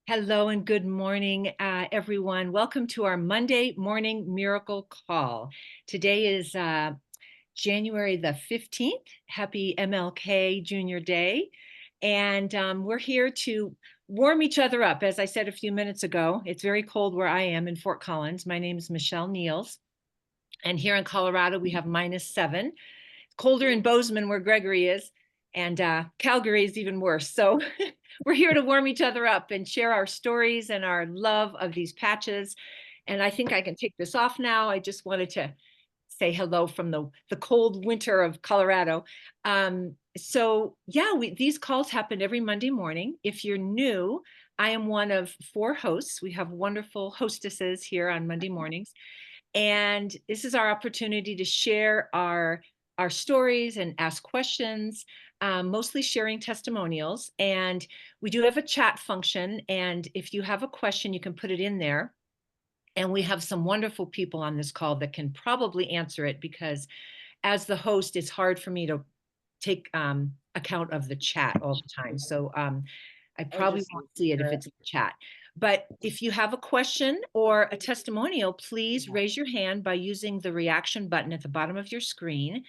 Hello and good morning, everyone. Welcome to our Monday morning miracle call. Today is January the 15th. Happy MLK Junior Day. And we're here to warm each other up. As I said a few minutes ago, it's very cold where I am in Fort Collins. My name is Michelle Niels. And here in Colorado, we have -7. Colder in Bozeman, where Gregory is. And Calgary is even worse. So we're here to warm each other up and share our stories and our love of these patches. And I think I can take this off now. I just wanted to say hello from the cold winter of Colorado. So yeah, these calls happen every Monday morning. If you're new, I am one of 4 hosts. We have wonderful hostesses here on Monday mornings. And this is our opportunity to share our stories and ask questions, mostly sharing testimonials. And we do have a chat function. And if you have a question, you can put it in there. And we have some wonderful people on this call that can probably answer it, because as the host, it's hard for me to take account of the chat all the time. So I probably won't see it if it's in the chat. But if you have a question or a testimonial, please raise your hand by using the reaction button at the bottom of your screen.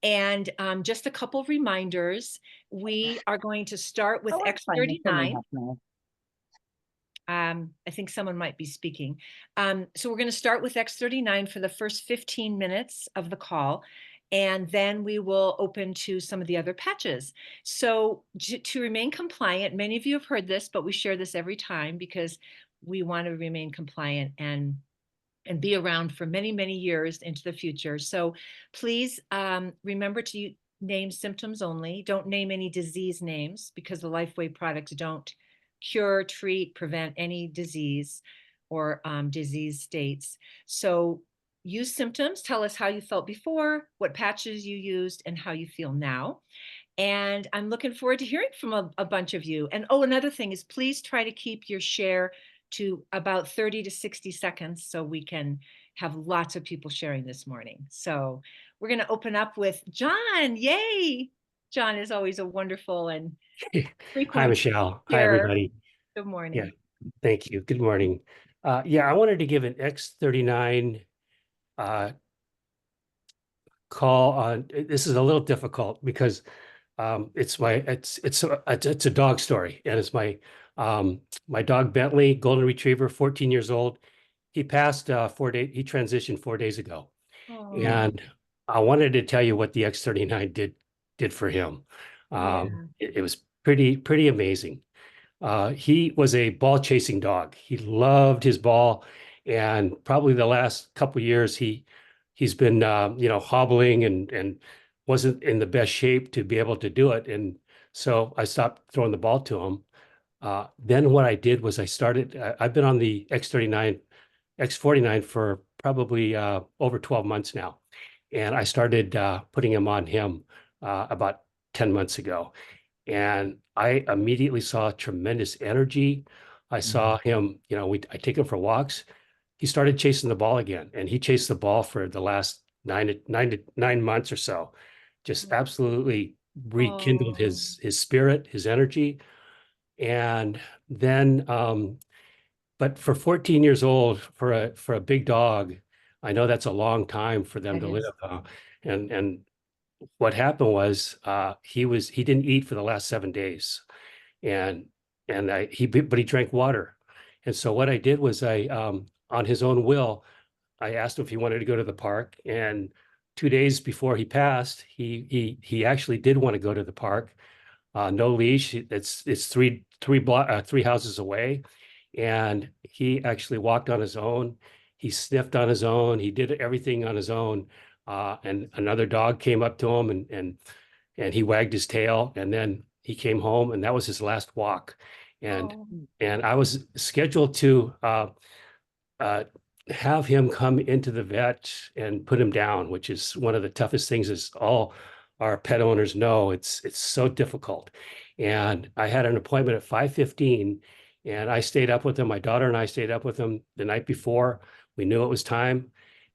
And just a couple of reminders. We are going to start with X39. I think someone might be speaking. So we're going to start with X39 for the first 15 minutes of the call, and then we will open to some of the other patches. So to remain compliant, many of you have heard this, but we share this every time because we want to remain compliant and be around for many, many years into the future. So please remember to name symptoms only. Don't name any disease names, because the Lifeway products don't cure, treat, prevent any disease or disease states. So use symptoms. Tell us how you felt before, what patches you used, and how you feel now. And I'm looking forward to hearing from a bunch of you. And another thing is, please try to keep your share to about 30 to 60 seconds so we can have lots of people sharing this morning. So we're going to open up with John. Yay! John is always a wonderful and Hi, frequent Michelle. Hi, sharer. everybody. Good Yeah, morning. thank you. Good morning. Yeah, I wanted to give an X39 uh, call on. This is a little difficult because it's a dog story, and it's my dog Bentley, Golden Retriever, 14 years old. He passed 4 days. He transitioned 4 days ago, Oh, and I wanted to tell you what the X39 did for him. yeah. It was pretty amazing. He was a ball chasing dog. He loved his ball, and probably the last couple of years he's been hobbling and wasn't in the best shape to be able to do it. And so I stopped throwing the ball to him. Then what I did was I've been on the X39, X49 for probably over 12 months now, and I started putting him on him about 10 months ago. And I immediately saw tremendous energy. I saw him, I take him for walks. He started chasing the ball again, and he chased the ball for the last 9 months or so. Just absolutely rekindled Oh, his spirit, his energy. And then, but for 14 years old, for a big dog, I know that's a long time for them that to live. is. And what happened was he didn't eat for the last 7 days, and but he drank water. And so what I did was on his own will, I asked him if he wanted to go to the park. And 2 days before he passed, he actually did want to go to the park. No leash. It's three houses away, and he actually walked on his own. He sniffed on his own. He did everything on his own. And another dog came up to him and he wagged his tail, and then he came home, and that was his last walk. And Oh, and I was scheduled to uh, have him come into the vet and put him down, which is one of the toughest things, as all our pet owners know. It's so difficult. And I had an appointment at 5:15, and I stayed up with him. My daughter and I stayed up with him the night before. We knew it was time.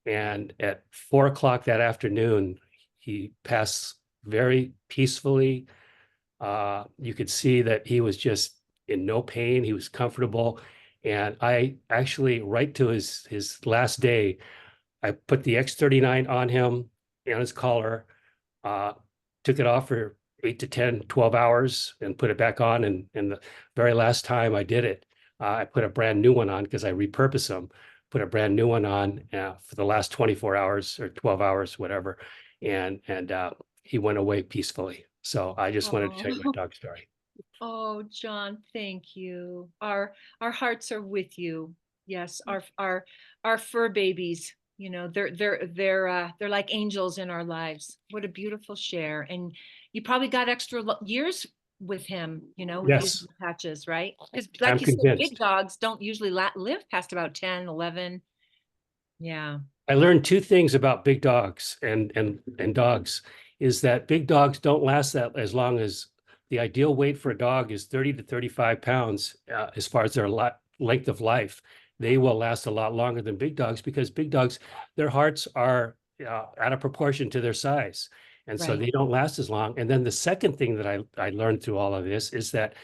And at 4 o'clock that afternoon, he passed very peacefully. You could see that he was just in no pain. He was comfortable. And I actually, right to his last day, I put the X39 on him and his collar, uh, took it off for 8 to 10, 12 hours and put it back on. And the very last time I did it, I put a brand new one on because I repurposed them, put a brand new one on for the last 24 hours or 12 hours, whatever. And he went away peacefully. So I just wanted to tell you my Oh, dog story. oh, John, thank you. Our hearts are with you. Yes, our fur babies, you know, they're like angels in our lives. What a beautiful share. And you probably got extra years with him, you know, with using Yes, the patches, right? Because like I'm you said, big convinced. dogs don't usually live past about 10, 11. Yeah, I learned two things about big dogs and dogs is that big dogs don't last that as long as the ideal weight for a dog is 30 to 35 pounds as far as their length of life. They will last a lot longer than big dogs because big dogs, their hearts are out of proportion to their size. And so right. they don't last as long. And then the second thing that I learned through all of this is that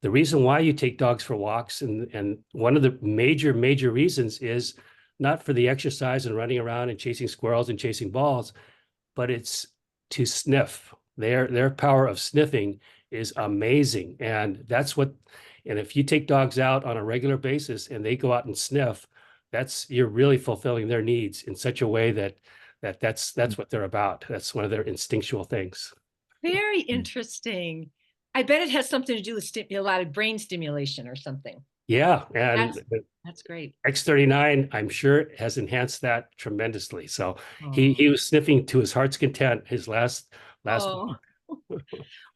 the reason why you take dogs for walks and one of the major reasons is not for the exercise and running around and chasing squirrels and chasing balls, but it's to sniff. Their power of sniffing is amazing. And if you take dogs out on a regular basis and they go out and sniff, you're really fulfilling their needs in such a way that's what they're about. That's one of their instinctual things. Very interesting. I bet it has something to do with a lot of brain stimulation or something. Yeah. That's And that's great. X39, I'm sure, has enhanced that tremendously. So Oh, he was sniffing to his heart's content his last oh.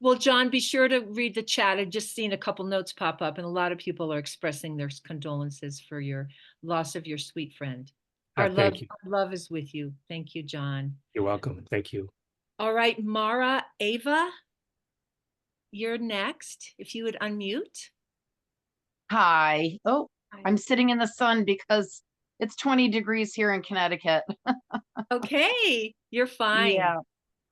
Well, John, be sure to read the chat. I've just seen a couple notes pop up, and a lot of people are expressing their condolences for your loss of your sweet friend. Thank you. Our love is with you. Thank you, John. You're welcome. Thank you. All right, Mara, Ava, you're next. If you would unmute. Hi. Oh, Hi. I'm sitting in the sun because it's 20 degrees here in Connecticut. Okay, you're fine. Yeah.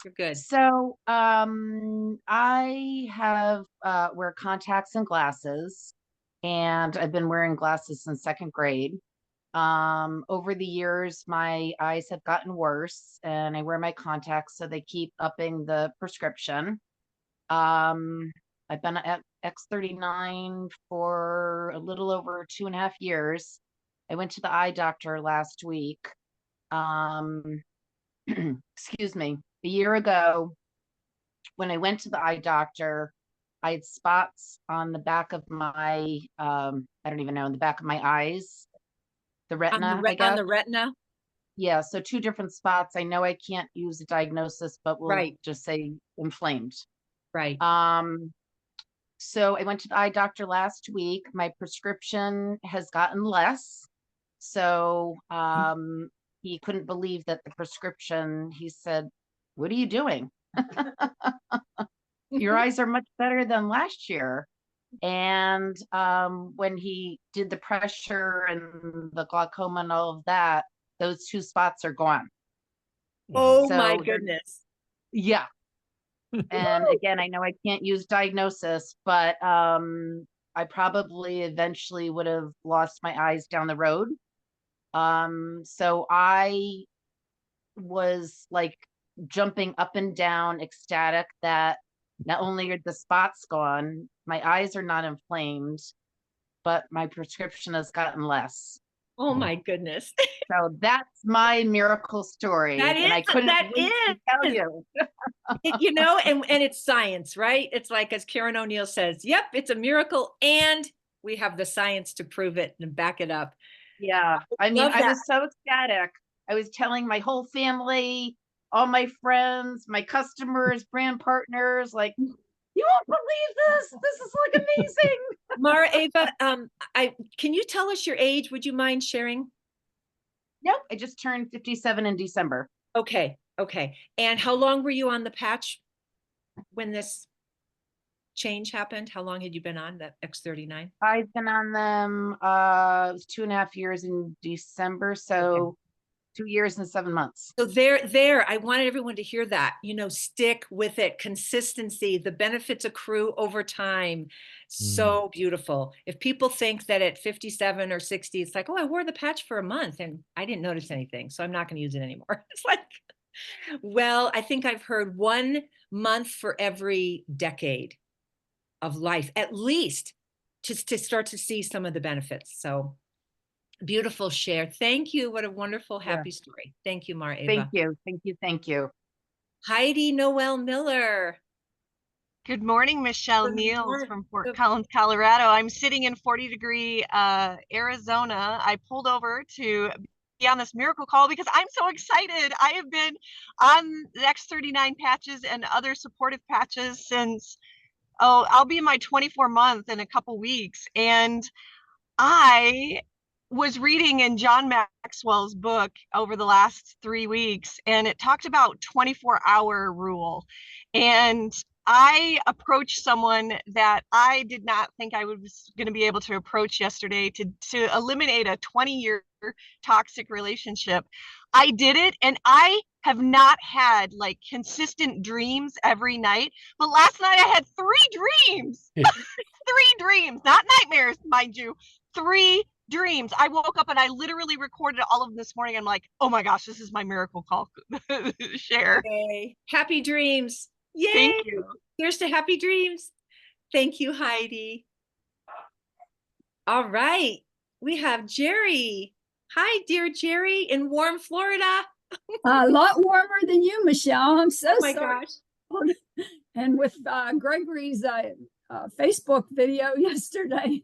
You're good. So, I have wear contacts and glasses, and I've been wearing glasses since second grade. Over the years, my eyes have gotten worse, and I wear my contacts, so they keep upping the prescription. Um, I've been at X39 for a little over 2.5 years. I went to the eye doctor last week. Um, excuse me. A year ago, when I went to the eye doctor, I had spots on the back of my, I don't even know, in the back of my eyes, the retina, I On guess. the retina, Yeah, so two different spots. I know I can't use a diagnosis, but we'll right, just say inflamed. right. Um, So I went to the eye doctor last week. My prescription has gotten less. So he couldn't believe that the prescription, he said, "What are you doing? Your eyes are much better than last year." And when he did the pressure and the glaucoma and all of that, those two spots are gone. Oh my So goodness. yeah. And again, I know I can't use diagnosis, but I probably eventually would have lost my eyes down the road. So I was like jumping up and down, ecstatic that not only are the spots gone, my eyes are not inflamed, but my prescription has gotten less. Oh my goodness. So that's my miracle story, and I couldn't That wait to tell is. you. You know, and it's science, right? It's like, as Karen O'Neill says, yep, it's a miracle, and we have the science to prove it and back it up. Yeah, I mean, Love I that. was so ecstatic. I was telling my whole family, all my friends, my customers, brand partners, like, you won't believe this. This is like amazing. Mara, Ava, can you tell us your age? Would you mind sharing? Nope, I just turned 57 in December. Okay, okay. And how long were you on the patch when this change happened? How long had you been on that X39? I've been on them it was 2.5 years in December. So 2 years and 7 months. So I wanted everyone to hear that, stick with it, consistency, the benefits accrue over time. So beautiful. If people think that at 57 or 60, it's like, oh, I wore the patch for a month and I didn't notice anything, so I'm not going to use it anymore. It's like, well, I think I've heard 1 month for every decade of life, at least, just to start to see some of the benefits. So beautiful share. Thank you. What a wonderful, happy story. Thank you, Mar Ava. Thank you. Thank you. Thank you. Heidi Noel Miller. Good morning, Michelle Good Niels morning. from Fort Collins, Colorado. I'm sitting in 40-degree Arizona. I pulled over to be on this miracle call because I'm so excited. I have been on the X39 patches and other supportive patches since, I'll be in my 24th month in a couple weeks. And I was reading in John Maxwell's book over the last 3 weeks, and it talked about 24-hour rule. And I approached someone that I did not think I was going to be able to approach yesterday to eliminate a 20-year toxic relationship. I did it, and I have not had like consistent dreams every night. But last night I had 3 dreams. 3 dreams, not nightmares, mind you. 3 dreams. I woke up and I literally recorded all of them this morning. I'm like, oh my gosh, this is my miracle call share. Yay. Happy dreams. Yay. Thank you. Here's to happy dreams. Thank you, Heidi. All right. We have Jerry. Hi, dear Jerry in warm Florida. A lot warmer than you, Michelle. I'm so Oh my sorry. gosh. And with Gregory's Facebook video yesterday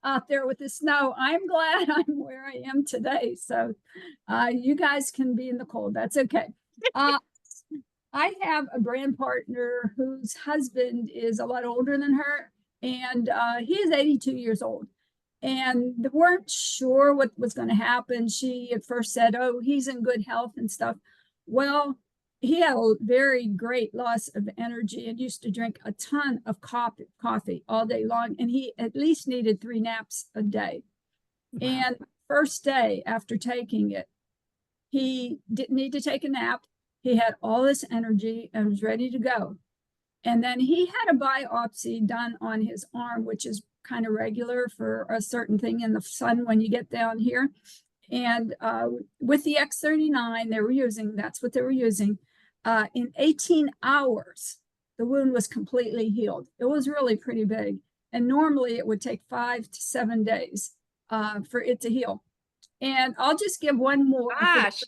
out there with the snow, I'm glad I'm where I am today. So you guys can be in the cold. That's okay. I have a brand partner whose husband is a lot older than her, and he is 82 years old. And they weren't sure what was going to happen. She at first said, oh, he's in good health and stuff. Well, he had a very great loss of energy and used to drink a ton of coffee all day long. And he at least needed 3 naps a day. Wow. And first day after taking it, he didn't need to take a nap. He had all this energy and was ready to go. And then he had a biopsy done on his arm, which is kind of regular for a certain thing in the sun when you get down here. And with the X39 they were using, that's what they were using, in 18 hours, the wound was completely healed. It was really pretty big. And normally it would take 5 to 7 days for it to heal. And I'll just give one more. Gosh.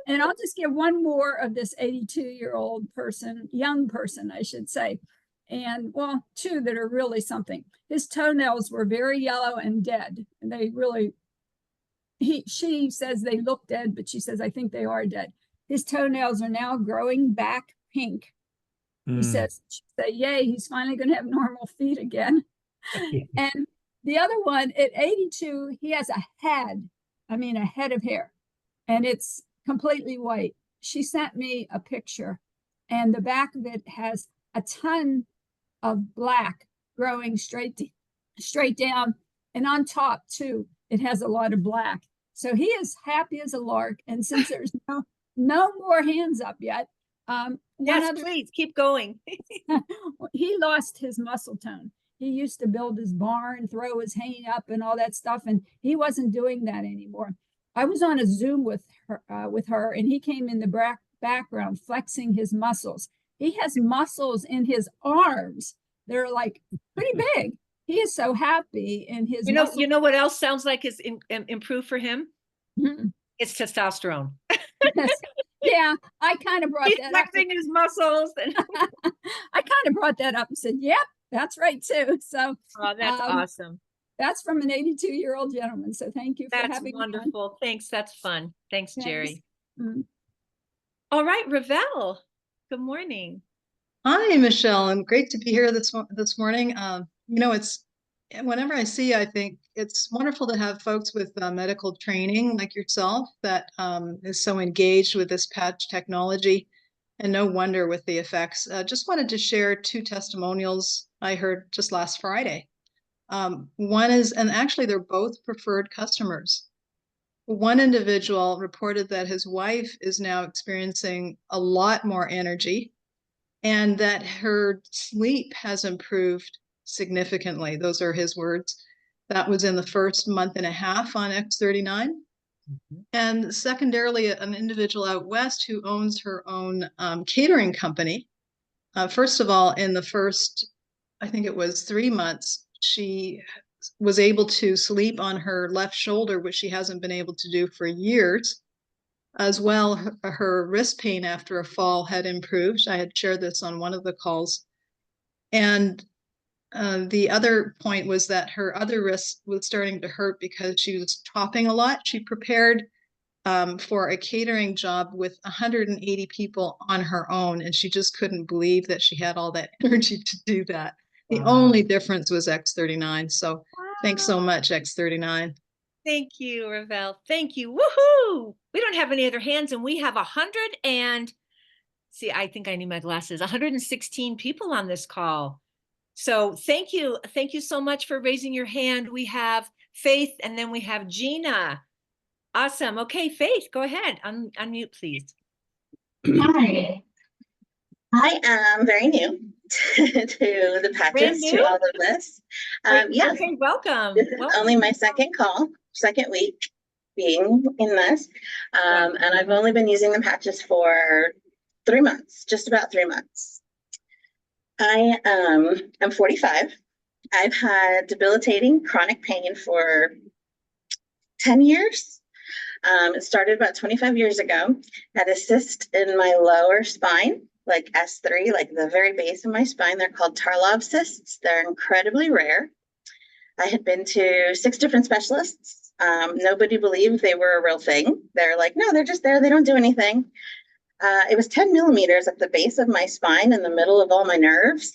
And I'll just give one more of this 82-year-old person, young person, I should say. And well, 2 that are really something. His toenails were very yellow and dead. And they really, she says they look dead, but she says, I think they are dead. His toenails are now growing back pink. He says, yay, he's finally going to have normal feet again. And the other one at 82, he has a head of hair, and it's completely white. She sent me a picture, and the back of it has a ton of black growing straight down, and on top too it has a lot of black. So he is happy as a lark. And since there's no more hands up yet, yes, please keep going. He lost his muscle tone. He used to build his barn, throw his hay up and all that stuff, and he wasn't doing that anymore. I was on a Zoom with her, and he came in the background flexing his muscles. He has muscles in his arms. They're like pretty big. He is so happy in his muscles. You know what else sounds like is improved for him? Mm-hmm. It's testosterone. Yeah, I kind of brought He's that flexing his muscles. And I kind of brought that up and said, yep, that's right too. So that's awesome. That's from an 82-year-old gentleman. So thank you for having me. That's wonderful. Thanks. That's fun. Thanks, Jerry. Mm-hmm. All right, Ravel. Good morning. Hi, Michelle, and great to be here this morning. It's whenever I see, I think it's wonderful to have folks with medical training like yourself that is so engaged with this patch technology, and no wonder with the effects. Just wanted to share 2 testimonials I heard just last Friday. One is, and actually they're both preferred customers. one individual reported that his wife is now experiencing a lot more energy and that her sleep has improved significantly. Those are his words. That was in the first month and a half on X39. And secondarily, an individual out west who owns her own catering company. First of all, in the first, I think it was 3 months, she was able to sleep on her left shoulder, which she hasn't been able to do for years. As well, her wrist pain after a fall had improved. I had shared this on one of the calls. And the other point was that her other wrist was starting to hurt because she was talking a lot. She prepared for a catering job with 180 people on her own, and she just couldn't believe that she had all that energy to do that. The only difference was X39. So thanks so much, X39. Thank you, Ravel. Thank you. Woohoo! We don't have any other hands, and we have 100 and see, I think I need my glasses. 116 people on this call. So thank you. Thank you so much for raising your hand. We have Faith, and then we have Gina. Awesome. Okay, Faith, go ahead. Unmute, please. Hi. I am very new to the patches, new? to all of this. Yes, Okay, welcome. this is only my second week being in this. And I've only been using the patches for 3 months, just about 3 months. I am 45. I've had debilitating chronic pain for 10 years. It started about 25 years ago. Had a cyst in my lower spine, like S3, like the very base of my spine. They're called Tarlov cysts. They're incredibly rare. I had been to 6 different specialists. Nobody believed they were a real thing. They're like, no, they're just there. They don't do anything. It was 10 millimeters at the base of my spine in the middle of all my nerves.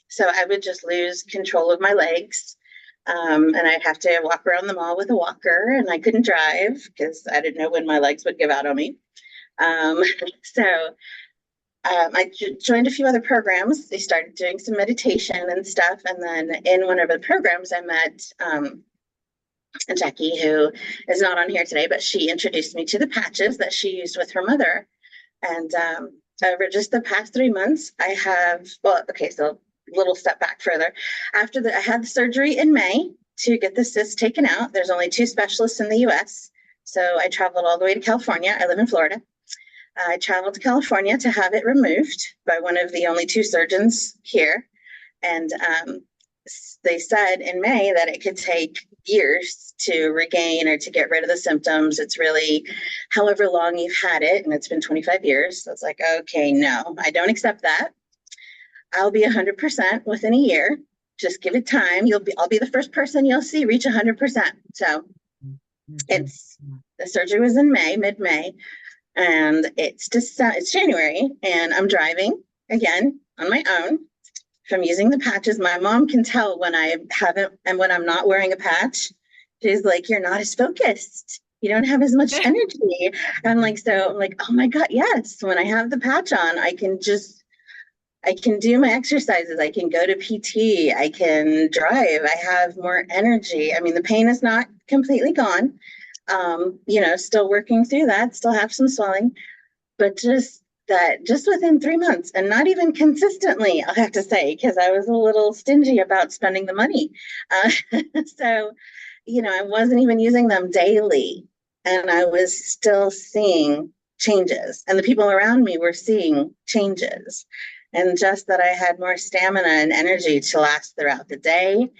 So I would just lose control of my legs. And I'd have to walk around the mall with a walker, and I couldn't drive because I didn't know when my legs would give out on me. I joined a few other programs. They started doing some meditation and stuff. And then in one of the programs, I met Jackie, who is not on here today, but she introduced me to the patches that she used with her mother. And over just the past 3 months, I have, so little step back further. After I had the surgery in May to get the cyst taken out. There's only 2 specialists in the US. So I traveled all the way to California. I live in Florida. I traveled to California to have it removed by one of the only 2 surgeons here. And they said in May that it could take years to regain or to get rid of the symptoms. It's really however long you've had it. And it's been 25 years. So it's like, okay, no, I don't accept that. I'll be 100% within a year. Just give it time. I'll be the first person you'll see reach 100%. So the surgery was in May, mid-May, and it's January, and I'm driving again on my own from using the patches. My mom can tell when I haven't and when I'm not wearing a patch. She's like, you're not as focused. You don't have as much energy. I'm like, oh my God, yes. When I have the patch on, I can do my exercises. I can go to PT. I can drive. I have more energy. I mean, the pain is not completely gone. Still working through that, still have some swelling, but just within 3 months, and not even consistently, I'll have to say, because I was a little stingy about spending the money. So, I wasn't even using them daily, and I was still seeing changes, and the people around me were seeing changes. And just that I had more stamina and energy to last throughout the day.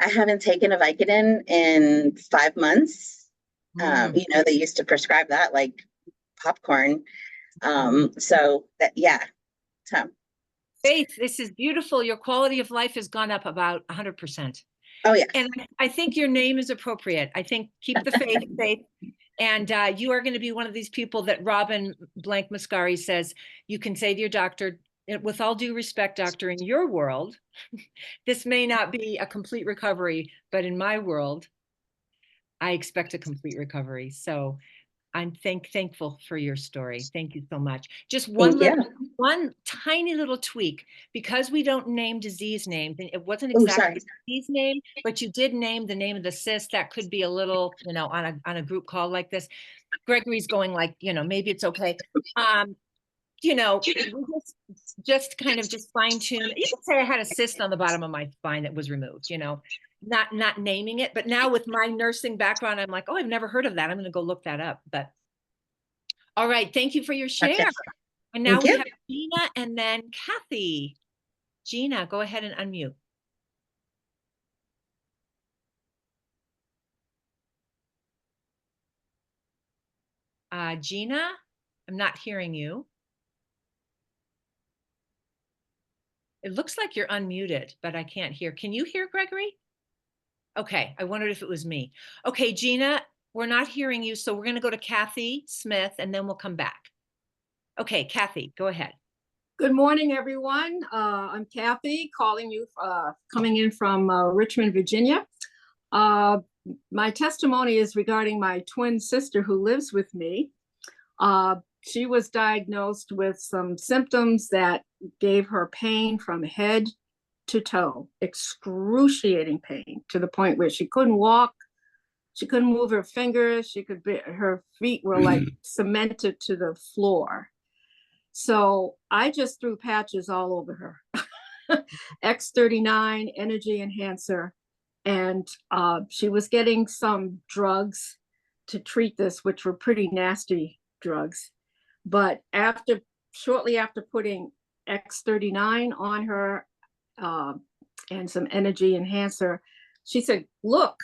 I haven't taken a Vicodin in 5 months. They used to prescribe that like popcorn. So. Faith, this is beautiful. Your quality of life has gone up about 100%. Oh, yeah. And I think your name is appropriate. I think keep the faith, Faith. And you are going to be one of these people that Robin Blank Mascari says, you can say to your doctor, with all due respect, doctor, in your world, this may not be a complete recovery, but in my world, I expect a complete recovery. So I'm thankful for your story. Thank you so much. Just one one tiny little tweak, because we don't name disease names, and it wasn't Oh, exactly sorry. a disease name, but you did name the name of the cyst. That could be a little, on a group call like this. Gregory's going like, maybe it's okay. We just kind of just fine tune. You could say I had a cyst on the bottom of my spine that was removed, not naming it. But now with my nursing background, I'm like, oh, I've never heard of that. I'm going to go look that up. But all right, thank you for your share. Okay. And now Thank we you. have Gina and then Kathy. Gina, go ahead and unmute. Gina, I'm not hearing you. It looks like you're unmuted, but I can't hear. Can you hear Gregory? Okay, I wondered if it was me. Okay, Gina, we're not hearing you, so we're going to go to Kathy Smith, and then we'll come back. Okay, Kathy, go ahead. Good morning, everyone. I'm Kathy, calling you, coming in from Richmond, Virginia. My testimony is regarding my twin sister who lives with me. She was diagnosed with some symptoms that gave her pain from head to toe, excruciating pain, to the point where she couldn't walk, she couldn't move her fingers, her feet were like cemented to the floor. So I just threw patches all over her. X39, energy enhancer, and she was getting some drugs to treat this, which were pretty nasty drugs. But shortly after putting X39 on her and some energy enhancer, she said, look,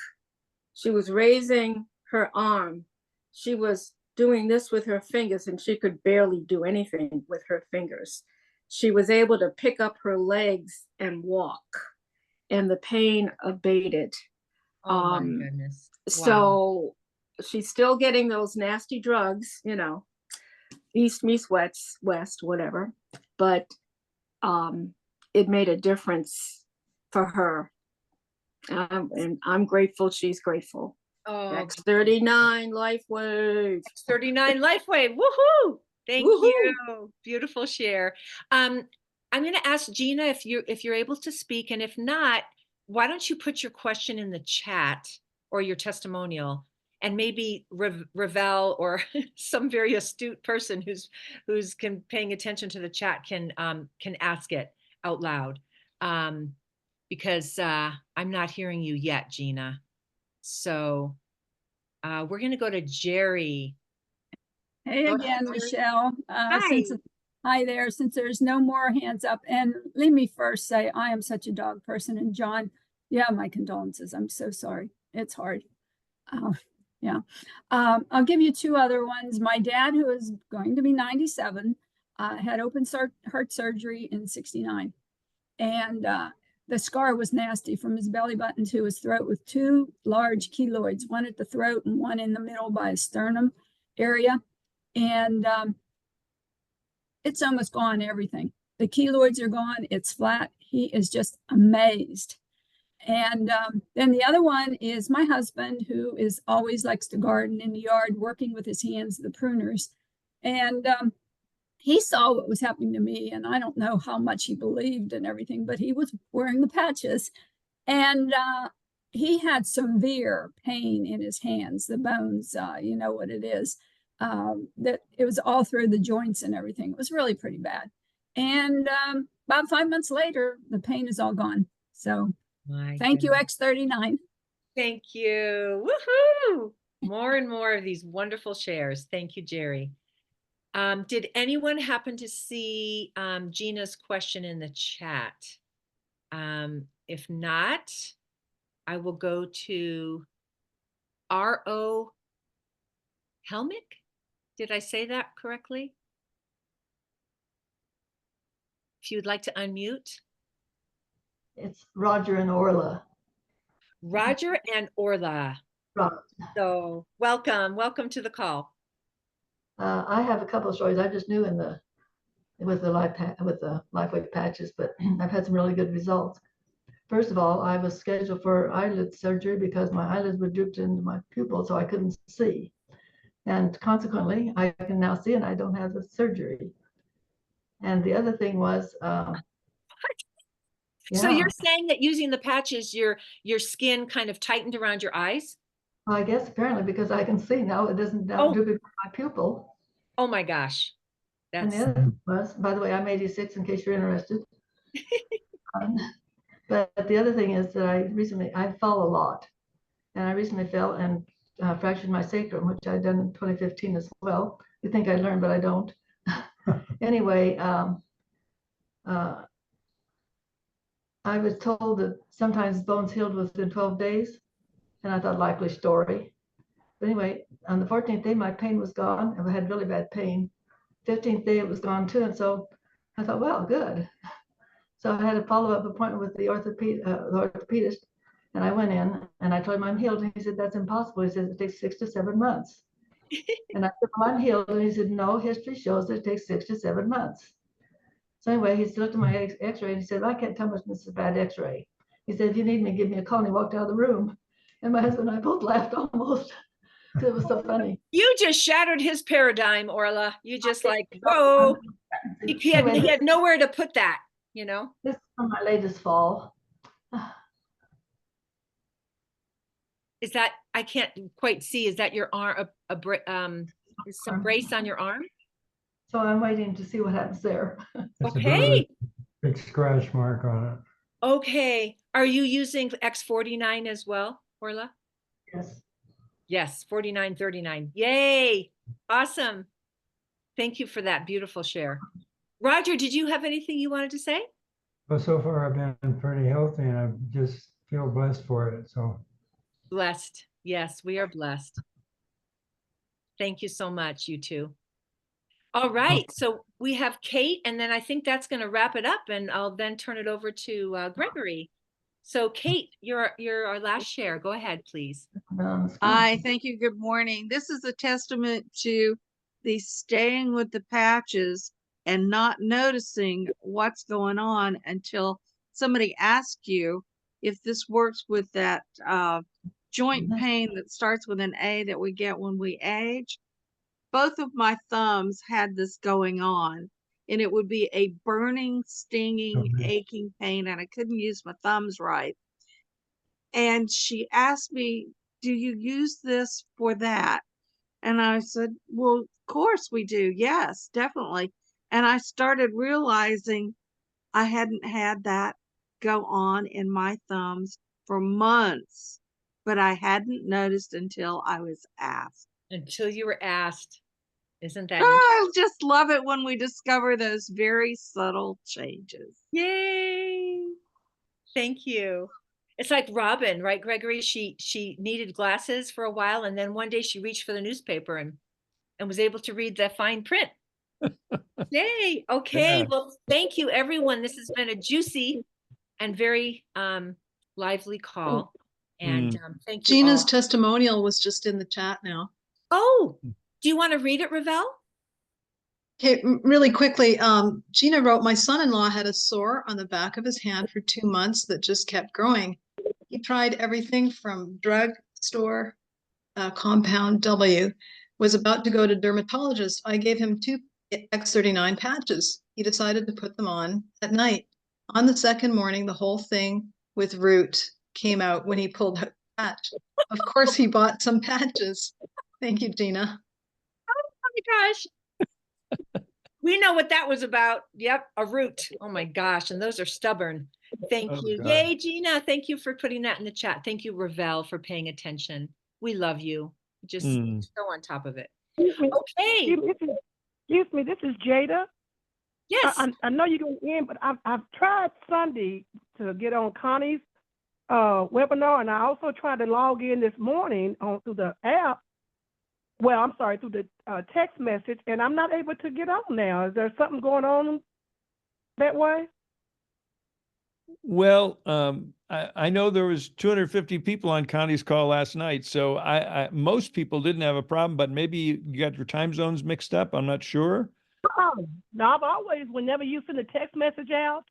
she was raising her arm. She was doing this with her fingers, and she could barely do anything with her fingers. She was able to pick up her legs and walk, and the pain abated. Oh my goodness. Wow. So she's still getting those nasty drugs, east meets west, whatever, but it made a difference for her. And I'm grateful she's grateful. Oh, X39 LifeWave. X39 LifeWave. Woohoo! Thank you. Beautiful share. I'm going to ask Gina if you're able to speak, and if not, why don't you put your question in the chat or your testimonial, and maybe Ravel or some very astute person who's paying attention to the chat can ask it out loud, because I'm not hearing you yet, Gina. So we're going to go to Jerry. Hey again, Michelle. Hi. Hi there. Since there's no more hands up, and let me first say I am such a dog person. And John, yeah, my condolences. I'm so sorry. It's hard. Yeah. I'll give you two other ones. My dad, who is going to be 97, had open heart surgery in 69. And the scar was nasty from his belly button to his throat, with two large keloids, one at the throat and one in the middle by his sternum area. And it's almost gone, everything. The keloids are gone. It's flat. He is just amazed. And then the other one is my husband, who is always likes to garden in the yard, working with his hands, the pruners. And he saw what was happening to me, and I don't know how much he believed and everything, but he was wearing the patches. And he had severe pain in his hands, the bones, you know what it is, that it was all through the joints and everything. It was really pretty bad. And about 5 months later, the pain is all gone. So thank you, X39. Thank you. Woohoo! More and more of these wonderful shares. Thank you, Jerry. Did anyone happen to see Gina's question in the chat? If not, I will go to R.O. Helmick. Did I say that correctly? If you'd like to unmute. It's Roger and Orla. Roger and Orla. Right. So welcome to the call. I have a couple of stories. I just knew with the LifeWave patches, but I've had some really good results. First of all, I was scheduled for eyelid surgery because my eyelids were drooped into my pupil, so I couldn't see. And consequently, I can now see, and I don't have the surgery. And the other thing was, So yeah, you're saying that using the patches, your skin kind of tightened around your eyes? I guess apparently because I can see now, it doesn't now Oh. do it my pupil. Oh my gosh. And That's the other was, by the way, I'm 86 in case you're interested. But the other thing is that I fell a lot. And I recently fell and fractured my sacrum, which I'd done in 2015 as well. You think I learned, but I don't. Anyway, I was told that sometimes bones healed within 12 days, and I thought likely story. But anyway, on the 14th day, my pain was gone. I had really bad pain. 15th day, it was gone too. And so I thought, well, good. So I had a follow-up appointment with the orthopedist, and I went in and I told him I'm healed. And he said, that's impossible. He said, it takes 6 to 7 months. And I said, well, I'm healed. And he said, no, history shows that it takes 6 to 7 months. So anyway, he looked at my x-ray and he said, well, I can't tell much this is a bad x-ray. He said, if you need me, give me a call. And he walked out of the room. And my husband and I both laughed almost. It was so funny. You just shattered his paradigm, Orla. You just like, whoa. He had nowhere to put that, you know? This is from my latest fall. Is that, I can't quite see, is that your arm, some brace on your arm? So I'm waiting to see what happens there. It's Okay. a big scratch mark on it. Okay. Are you using X49 as well, Orla? Yes. Yes, 4939. Yay. Awesome. Thank you for that beautiful share. Roger, did you have anything you wanted to say? But so far I've been pretty healthy and I just feel blessed for it. So Blessed. Yes, we are blessed. Thank you so much, you two. All right, so we have Kate, and then I think that's going to wrap it up, and I'll then turn it over to Gregory. So Kate, you're our last share. Go ahead, please. Hi, thank you. Good morning. This is a testament to the staying with the patches and not noticing what's going on until somebody asks you if this works with that joint pain that starts with an A that we get when we age. Both of my thumbs had this going on, and it would be a burning, stinging, aching pain, and I couldn't use my thumbs right. And she asked me, do you use this for that? And I said, well, of course we do. Yes, definitely. And I started realizing I hadn't had that go on in my thumbs for months, but I hadn't noticed until I was asked. Until you were asked. Isn't that I just love it when we discover those very subtle changes. Yay. Thank you. It's like Robin, right, Gregory? She needed glasses for a while, and then one day she reached for the newspaper and was able to read the fine print. Yay. Okay. Yeah. Well, thank you, everyone. This has been a juicy and very lively call. And thank you. Gina's testimonial was just in the chat now. Oh, do you want to read it, Ravel? Okay, really quickly, Gina wrote, my son-in-law had a sore on the back of his hand for 2 months that just kept growing. He tried everything from drugstore, compound W, was about to go to dermatologist. I gave him 2 X39 patches. He decided to put them on at night. On the second morning, the whole thing with root came out when he pulled out the patch. Of course, he bought some patches. Thank you, Gina. Oh my gosh. We know what that was about. Yep, a root. Oh my gosh, and those are stubborn. Thank you. God. Yay, Gina. Thank you for putting that in the chat. Thank you, Ravel, for paying attention. We love you. Just so on top of it. Okay. Excuse me, this is Jada. Yes. I know you're going to end, but I've tried Sunday to get on Connie's webinar, and I also tried to log in this morning through the app. Well, I'm sorry, through the text message, and I'm not able to get on now. Is there something going on that way? Well, I know there was 250 people on Connie's call last night, so most people didn't have a problem, but maybe you got your time zones mixed up. I'm not sure. Oh, no, I've always, whenever you send a text message out,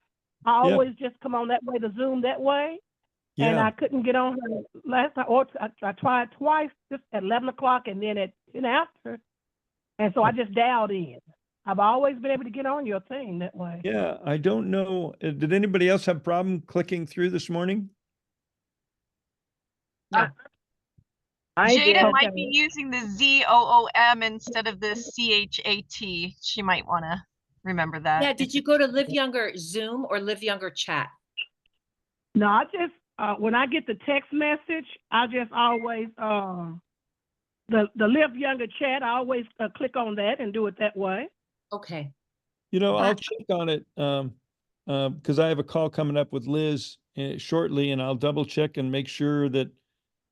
I always just come on that way to Zoom that way. Yeah. And I couldn't get on her last time, or I tried twice, just at 11 o'clock and then at 10 after. And so I just dialed in. I've always been able to get on your thing that way. Yeah, I don't know. Did anybody else have a problem clicking through this morning? No. Jada might Okay. be using the ZOOM instead of the CHAT. She might want to remember that. Yeah, did you go to Live Younger Zoom or Live Younger Chat? No, I just when I get the text message, I just always the Live Younger chat. I always click on that and do it that way. Okay. You know, Wow. I'll check on it because I have a call coming up with Liz shortly, and I'll double check and make sure that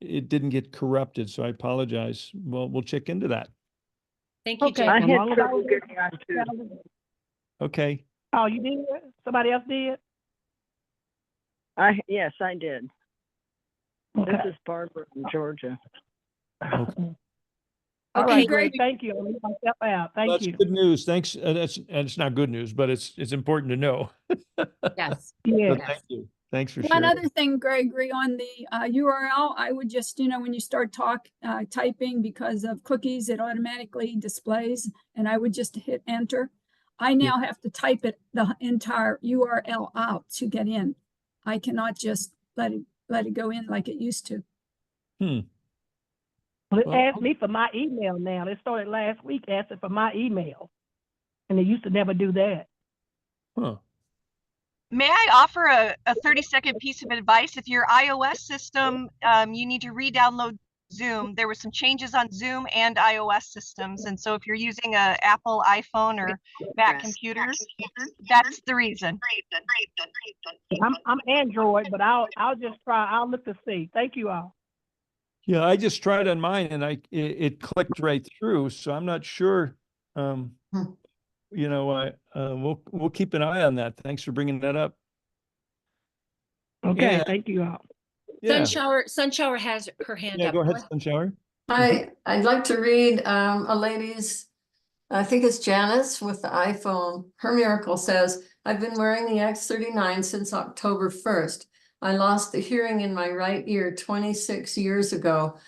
it didn't get corrupted. So I apologize. Well, we'll check into that. Thank you, Okay. Jada. as long as I was getting Okay. Oh, you did? Somebody else did? Yes, I did. Okay. This is Barbara from Georgia. Okay. All Okay, right, great. great. Thank you. I'll leave myself out. Thank That's you. good news. Thanks. And it's not good news, but it's important to know. Yes. Yeah. So thank you. Thanks for One sharing. other thing, Gregory, on the URL, I would just, when you start typing because of cookies, it automatically displays, and I would just hit enter. I now have to type it, the entire URL out to get in. I cannot just let it go in like it used to. Well, it Well, asked me for my email now. It started last week asking for my email. And it used to never do that. Huh. May I offer a 30-second piece of advice? If your iOS system, you need to re-download Zoom. There were some changes on Zoom and iOS systems. And so if you're using a Apple iPhone or Mac computer, that's the reason. I'm Android, but I'll just try. I'll look to see. Thank you all. Yeah, I just tried on mine and it clicked right through. So I'm not sure. We'll keep an eye on that. Thanks for bringing that up. Okay, And- thank you all. Yeah. Sunshower has her hand Yeah, up. go ahead, Sunshower. I'd like to read a lady's, I think it's Janice with the iPhone. Her miracle says, I've been wearing the X39 since October 1st. I lost the hearing in my right ear 26 years ago.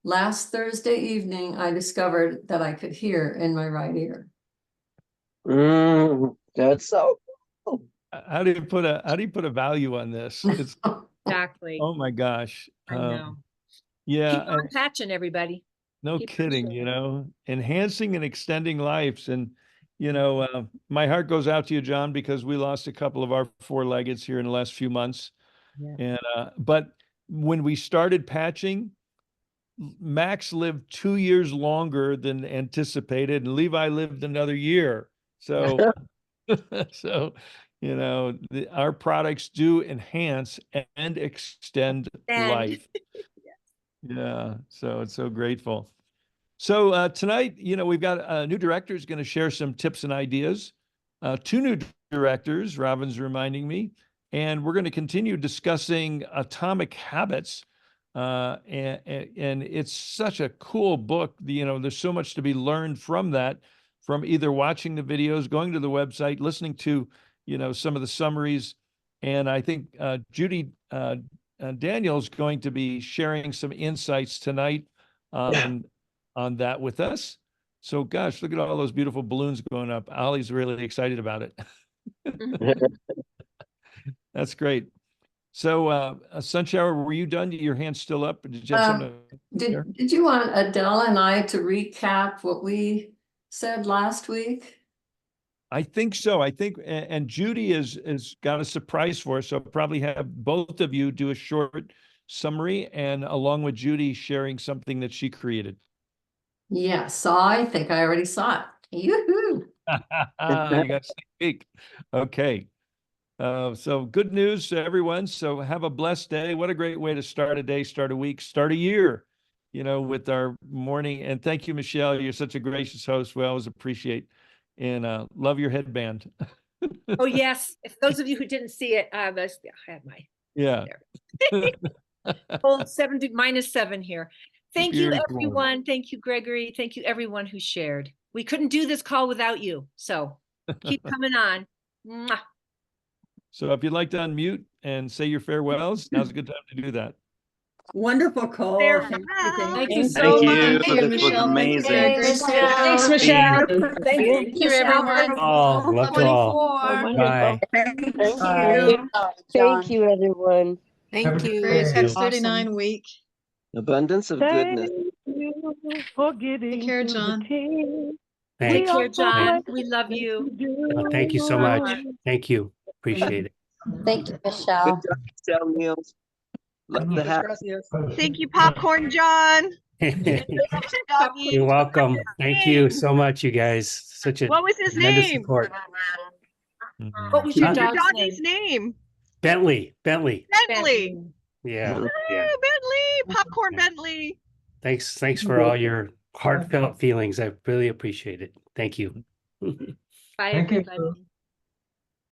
Last Thursday evening, I discovered that I could hear in my right ear. That's so cool. How do you put a value on this? It's Exactly. oh my gosh. I know. Yeah. Keep on patching, everybody. No Keep on kidding, showing. enhancing and extending lives. And, my heart goes out to you, John, because we lost a couple of our four-leggeds here in the last few months. Yeah. And, but when we started patching, Max lived 2 years longer than anticipated, and Levi lived another year. So, our products do enhance and extend life. Yeah, so it's so grateful. So tonight, we've got a new director who's going to share some tips and ideas. Two new directors, Robin's reminding me, and we're going to continue discussing Atomic Habits. And it's such a cool book. There's so much to be learned from that, from either watching the videos, going to the website, listening to, some of the summaries. And I think Judy Daniel's going to be sharing some insights tonight on that with us. So gosh, look at all those beautiful balloons going up. Ollie's really excited about it. That's great. So Sunshower, were you done? Your hand's still up? Did you have something to share? Did you want Adela and I to recap what we said last week? I think so. I think, and Judy is got a surprise for us. So I'll probably have both of you do a short summary, and along with Judy sharing something that she created. Yes, I think I already saw it. Yoo-hoo. You got to sneak peek. Okay. So good news to everyone. So have a blessed day. What a great way to start a day, start a week, start a year, with our morning. And thank you, Michelle. You're such a gracious host. We always appreciate and love your headband. Oh, yes. If those of you who didn't see it, I had my Yeah. whole -7 here. Thank you, Beautiful. everyone. Thank you, Gregory. Thank you, everyone who shared. We couldn't do this call without you. So keep coming on. Mwah. So if you'd like to unmute and say your farewells, now's a good time to do that. Wonderful, Cole. They're Thank you, back. thank Thank you you. so much. Thank you, Michelle. Michelle. Thank you, Amazing. Greg. Great Thanks, to Michelle. Thanks, Michelle. Thank you, Thank you, Michelle. everyone. Oh, love you all. 24. Bye. Thank Bye. Thank you, everyone. Have a good Great day. X39 week. Abundance of Thank goodness. you for getting Take care, to the John. king. Take Thanks. care, are so John. glad We love that you. do Thank you so much. Thank you. Appreciate it. Thank you, Good Michelle. job, Michelle Niels. Love the hat. Thank you, Popcorn John. Doggy. You're welcome. Thank you so much, you guys. Such a What was his tremendous name? support. What was your Huh? Your dog's doggy's name? Bentley. Bentley. Yeah. Ah, Yeah. Bentley. Popcorn Bentley. Thanks for all your heartfelt feelings. I really appreciate it. Thank you. Bye, Thank you. everybody.